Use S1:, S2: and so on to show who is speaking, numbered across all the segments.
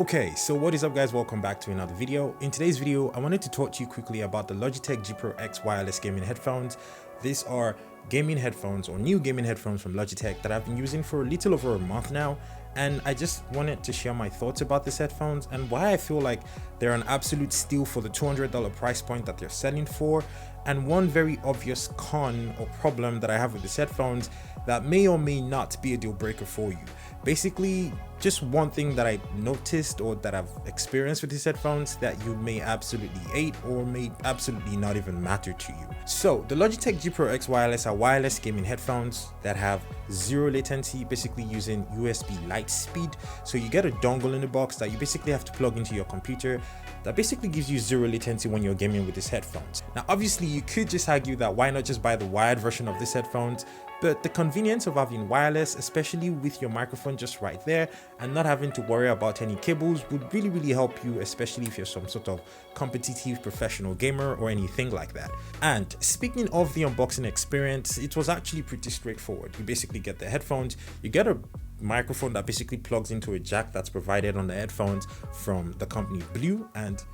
S1: Okay, so what is up guys, welcome back to another video. In today's video, I wanted to talk to you quickly about the Logitech G Pro X wireless gaming headphones. These are gaming headphones or new gaming headphones from Logitech that I've been using for a little over a month now. And I just wanted to share my thoughts about these headphones and why I feel like they're an absolute steal for the $200 price point that they're selling for. And one very obvious con or problem that I have with these headphones that may or may not be a deal breaker for you. Basically, just one thing that I noticed or that I've experienced with these headphones that you may absolutely hate or may absolutely not even matter to you. So the Logitech G Pro X wireless are wireless gaming headphones that have zero latency, basically using USB light speed. So you get a dongle in the box that you basically have to plug into your computer that basically gives you zero latency when you're gaming with these headphones. Now obviously you could just argue that why not just buy the wired version of these headphones, but the convenience of having wireless, especially with your microphone just right there and not having to worry about any cables, would really help you, especially if you're some sort of competitive professional gamer or anything like that. And speaking of the unboxing experience, it was actually pretty straightforward. You basically get the headphones, you get a microphone that basically plugs into a jack that's provided on the headphones from the company Blue. And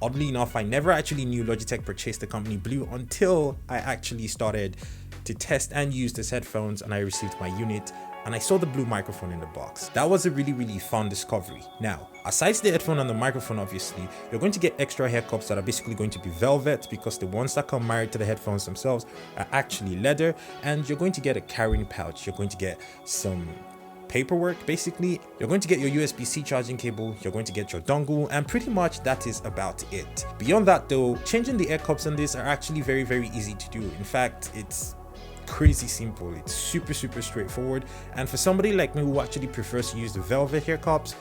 S1: oddly enough, I never actually knew Logitech purchased the company Blue until I actually started to test and use these headphones and I received my unit and I saw the Blue microphone in the box. That was a really fun discovery. Now, aside the headphone and the microphone, obviously, you're going to get extra hair cups that are basically going to be velvet because the ones that come married to the headphones themselves are actually leather, and you're going to get a carrying pouch. You're going to get some paperwork. Basically, you're going to get your USB-C charging cable, you're going to get your dongle, and pretty much that is about it. Beyond that though, changing the air cups on this are actually very easy to do. In fact, it's crazy simple. It's super straightforward, and for somebody like me who actually prefers to use the velvet hair cups,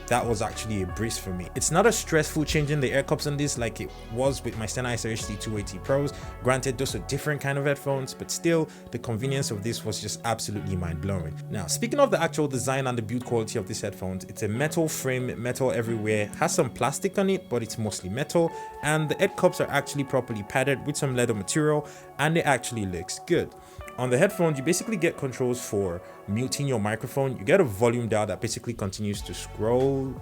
S1: that was actually a breeze for me. It's not as stressful changing the air cups on this like it was with my Sennheiser HD 280 Pros. Granted, those are different kind of headphones, but still the convenience of this was just absolutely mind-blowing. Now, speaking of the actual design and the build quality of these headphones, it's a metal frame, metal everywhere, has some plastic on it, but it's mostly metal, and the head cups are actually properly padded with some leather material, and it actually looks good. On the headphones, you basically get controls for muting your microphone. You get a volume dial that basically continues to scroll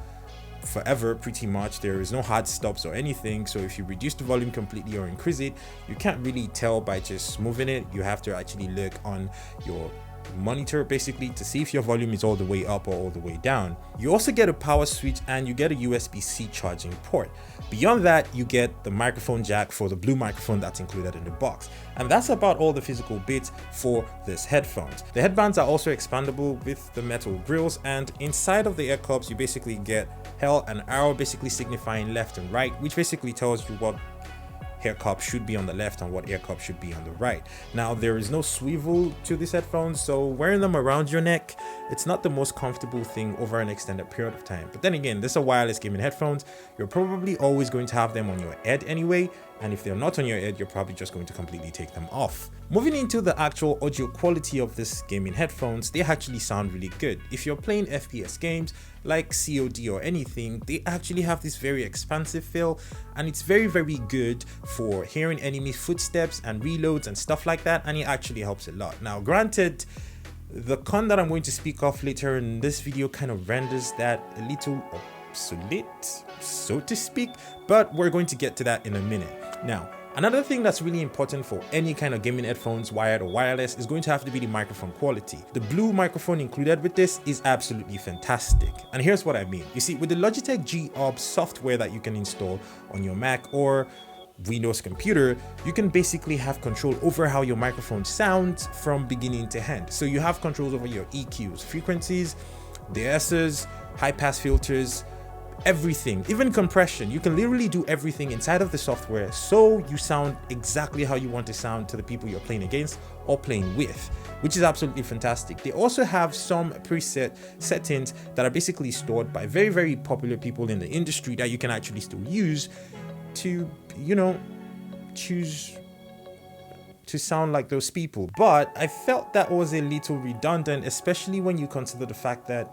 S1: forever pretty much. There is no hard stops or anything, so if you reduce the volume completely or increase it, you can't really tell by just moving it. You have to actually look on your monitor basically to see if your volume is all the way up or all the way down. You also get a power switch and you get a USB-C charging port. Beyond that, you get the microphone jack for the Blue microphone that's included in the box. And that's about all the physical bits for this headphones. The headbands are also expandable with the metal grills, and inside of the ear cups you basically get L and arrow basically signifying left and right, which basically tells you what hair cup should be on the left and what ear cup should be on the right. Now, there is no swivel to these headphones, so wearing them around your neck, it's not the most comfortable thing over an extended period of time. But then again, these are wireless gaming headphones. You're probably always going to have them on your head anyway, and if they're not on your head, you're probably just going to completely take them off. Moving into the actual audio quality of this gaming headphones, they actually sound really good. If you're playing FPS games like COD or anything, they actually have this very expansive feel, and it's very good for hearing enemy footsteps and reloads and stuff like that, and it actually helps a lot. Now granted, the con that I'm going to speak of later in this video kind of renders that a little obsolete, so to speak, but we're going to get to that in a minute. Now, another thing that's really important for any kind of gaming headphones, wired or wireless, is going to have to be the microphone quality. The Blue microphone included with this is absolutely fantastic. And here's what I mean. You see, with the Logitech G-Ob software that you can install on your Mac or Windows computer, you can basically have control over how your microphone sounds from beginning to end. So you have controls over your EQs, frequencies, DSs, high pass filters, everything, even compression. You can literally do everything inside of the software so you sound exactly how you want to sound to the people you're playing against or playing with, which is absolutely fantastic. They also have some preset settings that are basically stored by very popular people in the industry that you can actually still use to, you know, choose to sound like those people. But I felt that was a little redundant, especially when you consider the fact that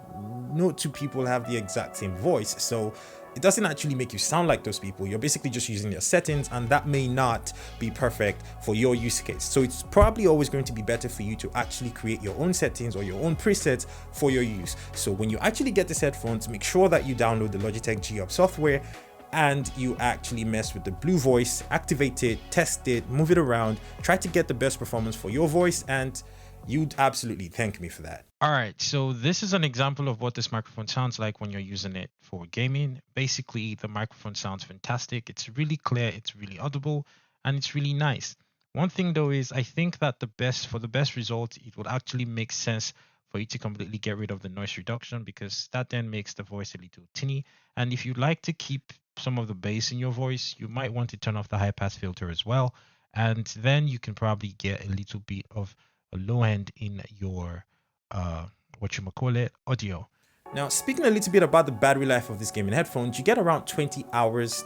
S1: no two people have the exact same voice. So it doesn't actually make you sound like those people. You're basically just using their settings, and that may not be perfect for your use case. So it's probably always going to be better for you to actually create your own settings or your own presets for your use. So when you actually get these headphones, make sure that you download the Logitech G-Hub software and you actually mess with the Blue voice, activate it, test it, move it around, try to get the best performance for your voice, and you'd absolutely thank me for that.
S2: All right, so this is an example of what this microphone sounds like when you're using it for gaming. Basically, the microphone sounds fantastic. It's really clear, it's really audible, and it's really nice. One thing though is I think that for the best result, it would actually make sense for you to completely get rid of the noise reduction, because that then makes the voice a little tinny. And if you like to keep some of the bass in your voice, you might want to turn off the high pass filter as well. And then you can probably get a little bit of a low end in your audio.
S1: Now, speaking a little bit about the battery life of these gaming headphones, you get around 20 hours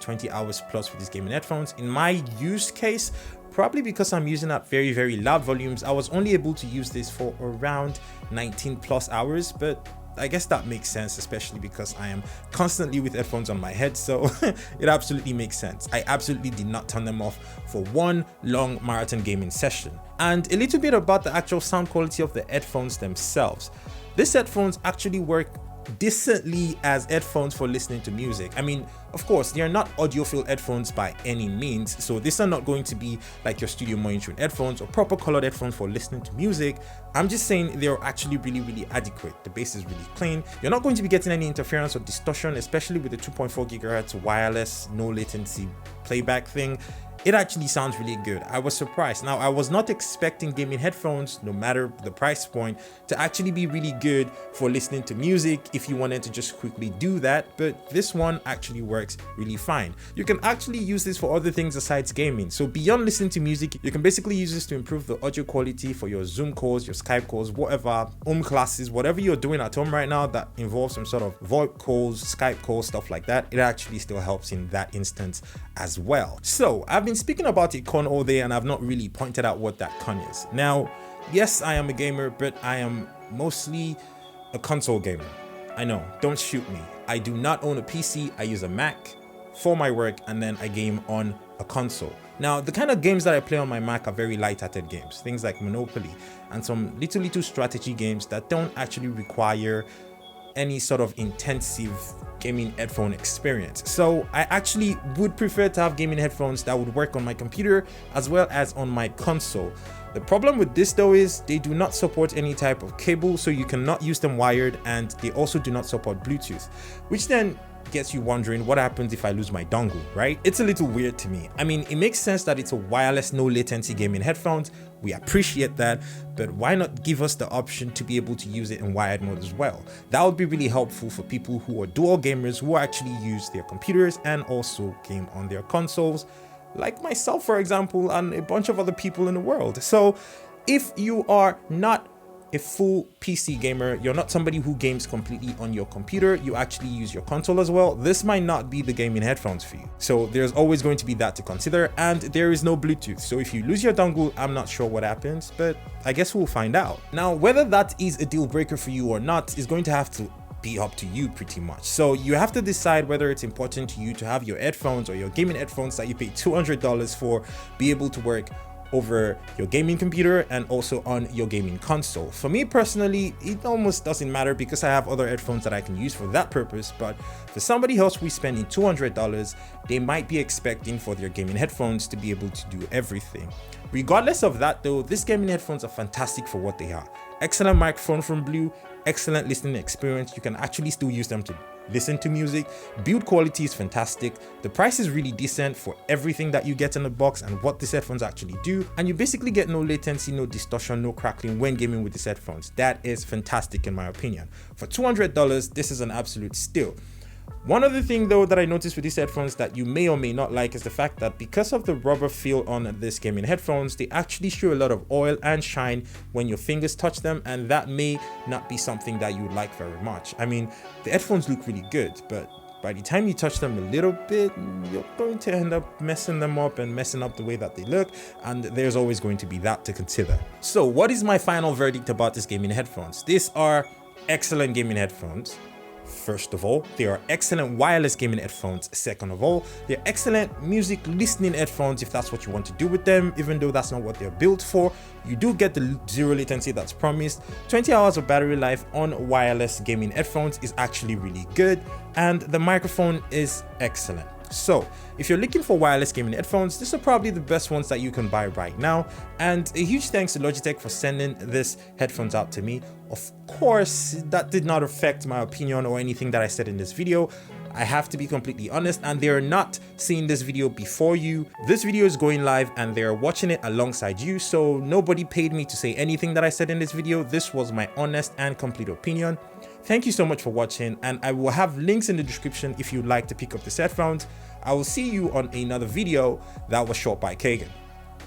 S1: plus with these gaming headphones. In my use case, probably because I'm using at very, very loud volumes, I was only able to use this for around 19 plus hours, but I guess that makes sense, especially because I am constantly with headphones on my head, so it absolutely makes sense. I absolutely did not turn them off for one long marathon gaming session. And a little bit about the actual sound quality of the headphones themselves. These headphones actually work decently as headphones for listening to music. I mean, of course, they are not audiophile headphones by any means, so these are not going to be like your studio monitoring headphones or proper colored headphones for listening to music. I'm just saying they're actually really, really adequate. The bass is really clean. You're not going to be getting any interference or distortion, especially with the 2.4 gigahertz wireless no latency playback thing. It actually sounds really good. I was surprised. Now, I was not expecting gaming headphones, no matter the price point, to actually be really good for listening to music if you wanted to just quickly do that, but this one actually works really fine. You can actually use this for other things besides gaming. So beyond listening to music, you can basically use this to improve the audio quality for your Zoom calls, your Skype calls, whatever, home classes, whatever you're doing at home right now that involves some sort of VoIP calls, Skype calls, stuff like that. It actually still helps in that instance as well. So I've been speaking about a con all day and I've not really pointed out what that con is. Now, yes, I am a gamer, but I am mostly a console gamer. I know, don't shoot me. I do not own a PC. I use a Mac for my work, and then I game on a console. Now, the kind of games that I play on my Mac are very light-hearted games, things like Monopoly and some little strategy games that don't actually require any sort of intensive gaming headphone experience. So I actually would prefer to have gaming headphones that would work on my computer as well as on my console. The problem with this though is they do not support any type of cable, so you cannot use them wired, and they also do not support Bluetooth, which then gets you wondering what happens if I lose my dongle, right? It's a little weird to me. I mean, it makes sense that it's a wireless, no latency gaming headphones. We appreciate that, but why not give us the option to be able to use it in wired mode as well? That would be really helpful for people who are dual gamers who actually use their computers and also game on their consoles, like myself, for example, and a bunch of other people in the world. So if you are not a full PC gamer, you're not somebody who games completely on your computer, you actually use your console as well, this might not be the gaming headphones for you. So there's always going to be that to consider, and there is no Bluetooth. So if you lose your dongle, I'm not sure what happens, but I guess we'll find out. Now, whether that is a deal breaker for you or not is going to have to be up to you pretty much. So you have to decide whether it's important to you to have your headphones or your gaming headphones that you pay $200 for be able to work over your gaming computer and also on your gaming console. For me personally, it almost doesn't matter because I have other headphones that I can use for that purpose, but for somebody else who's spending $200, they might be expecting for their gaming headphones to be able to do everything. Regardless of that though, these gaming headphones are fantastic for what they are. Excellent microphone from Blue, excellent listening experience. You can actually still use them to listen to music. Build quality is fantastic. The price is really decent for everything that you get in the box and what these headphones actually do. And you basically get no latency, no distortion, no crackling when gaming with these headphones. That is fantastic in my opinion. For $200, this is an absolute steal. One other thing though that I noticed with these headphones that you may or may not like is the fact that because of the rubber feel on this gaming headphones, they actually show a lot of oil and shine when your fingers touch them, and that may not be something that you would like very much. I mean, the headphones look really good, but by the time you touch them a little bit, you're going to end up messing them up and messing up the way that they look, and there's always going to be that to consider. So what is my final verdict about these gaming headphones? These are excellent gaming headphones, First of all, they are excellent wireless gaming headphones. Second of all, they're excellent music listening headphones if that's what you want to do with them, even though that's not what they're built for. You do get the zero latency that's promised. 20 hours of battery life on wireless gaming headphones is actually really good, and the microphone is excellent. So if you're looking for wireless gaming headphones, these are probably the best ones that you can buy right now. And a huge thanks to Logitech for sending this headphones out to me. Of course, that did not affect my opinion or anything that I said in this video. I have to be completely honest, and they're not seeing this video before you. This video is going live and they're watching it alongside you, so nobody paid me to say anything that I said in this video. This was my honest and complete opinion. Thank you so much for watching, and I will have links in the description if you'd like to pick up the headphones. I will see you on another video that was shot by Kagan.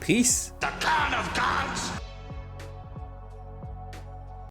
S1: Peace.
S3: The God of gods!